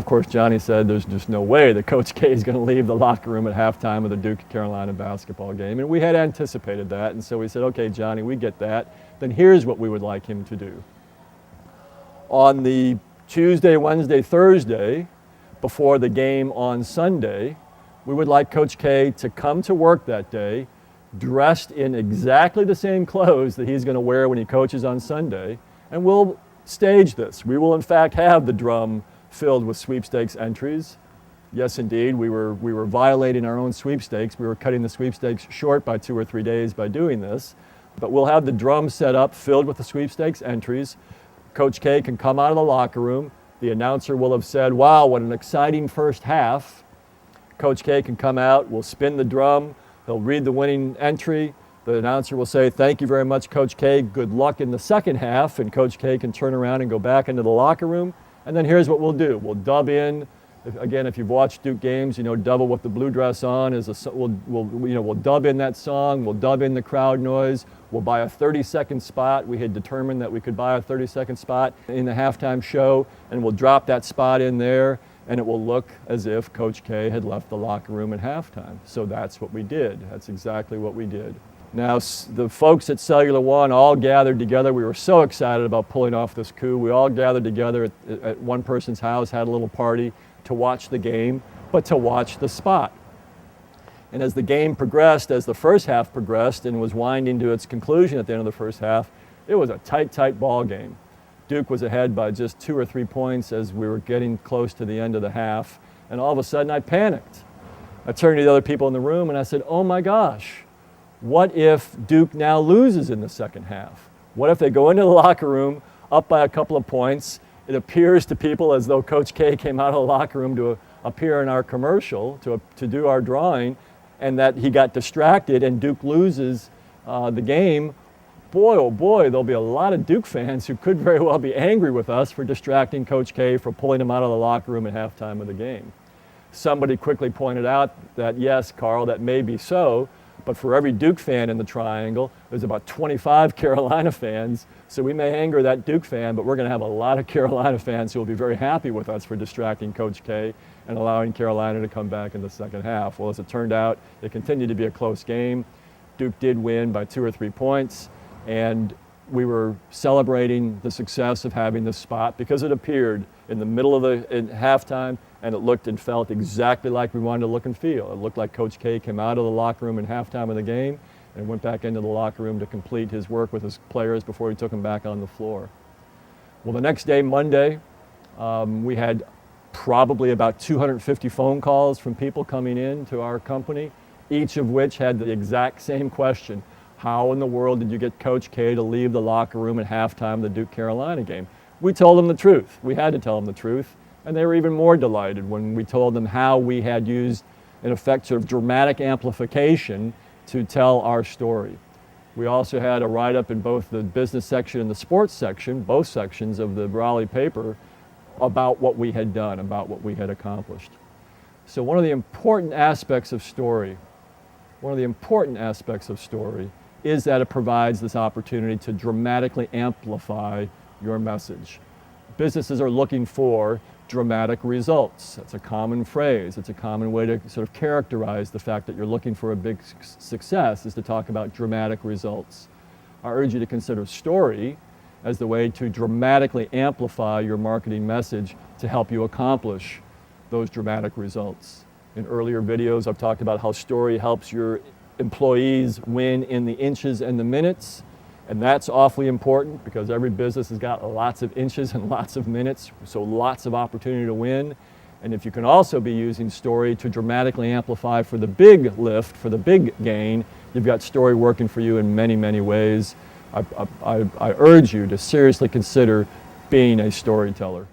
of course, Johnny said there's just no way that Coach K is going to leave the locker room at halftime of the Duke-Carolina basketball game. And we had anticipated that, and so we said, okay, Johnny, we get that. Then here's what we would like him to do. On the Tuesday, Wednesday, Thursday, before the game on Sunday, we would like Coach K to come to work that day dressed in exactly the same clothes that he's going to wear when he coaches on Sunday, and we'll stage this. We will in fact have the drum filled with sweepstakes entries. Yes, indeed, we were violating our own sweepstakes. We were cutting the sweepstakes short by 2 or 3 days by doing this. But we'll have the drum set up filled with the sweepstakes entries. Coach K can come out of the locker room. The announcer will have said, wow, what an exciting first half. Coach K can come out, we'll spin the drum, he'll read the winning entry. The announcer will say, thank you very much, Coach K, good luck in the second half, and Coach K can turn around and go back into the locker room. And then here's what we'll do. We'll dub in, again, if you've watched Duke games, you know, double with the blue dress on, we'll dub in that song, we'll dub in the crowd noise, we'll buy a 30-second spot. We had determined that we could buy a 30-second spot in the halftime show, and we'll drop that spot in there, and it will look as if Coach K had left the locker room at halftime. So that's what we did. That's exactly what we did. Now, the folks at Cellular One all gathered together. We were so excited about pulling off this coup. We all gathered together at one person's house, had a little party to watch the game, but to watch the spot. And as the game progressed, as the first half progressed and was winding to its conclusion at the end of the first half, it was a tight ball game. Duke was ahead by just 2 or 3 points as we were getting close to the end of the half, and all of a sudden I panicked. I turned to the other people in the room and I said, oh my gosh, what if Duke now loses in the second half? What if they go into the locker room up by a couple of points? It appears to people as though Coach K came out of the locker room to appear in our commercial, to do our drawing, and that he got distracted and Duke loses the game. Boy, oh boy, there'll be a lot of Duke fans who could very well be angry with us for distracting Coach K, for pulling him out of the locker room at halftime of the game. Somebody quickly pointed out that, yes, Carl, that may be so, but for every Duke fan in the triangle, there's about 25 Carolina fans, so we may anger that Duke fan, but we're going to have a lot of Carolina fans who will be very happy with us for distracting Coach K and allowing Carolina to come back in the second half. Well, as it turned out, it continued to be a close game. Duke did win by 2 or 3 points, and we were celebrating the success of having this spot because it appeared in the middle of the halftime, and it looked and felt exactly like we wanted to look and feel. It looked like Coach K came out of the locker room in halftime of the game and went back into the locker room to complete his work with his players before he took them back on the floor. Well, the next day, Monday, we had probably about 250 phone calls from people coming in to our company, each of which had the exact same question. How in the world did you get Coach K to leave the locker room at halftime of the Duke-Carolina game? We told them the truth. We had to tell them the truth. And they were even more delighted when we told them how we had used, in effect, sort of dramatic amplification to tell our story. We also had a write-up in both the business section and the sports section, both sections of the Raleigh paper, about what we had done, about what we had accomplished. So one of the important aspects of story, is that it provides this opportunity to dramatically amplify your message. Businesses are looking for dramatic results. That's a common phrase. It's a common way to sort of characterize the fact that you're looking for a big success, is to talk about dramatic results. I urge you to consider story as the way to dramatically amplify your marketing message to help you accomplish those dramatic results. In earlier videos, I've talked about how story helps your employees win in the inches and the minutes. And that's awfully important because every business has got lots of inches and lots of minutes, so lots of opportunity to win. And if you can also be using story to dramatically amplify for the big lift, for the big gain, you've got story working for you in many, many ways. I urge you to seriously consider being a storyteller.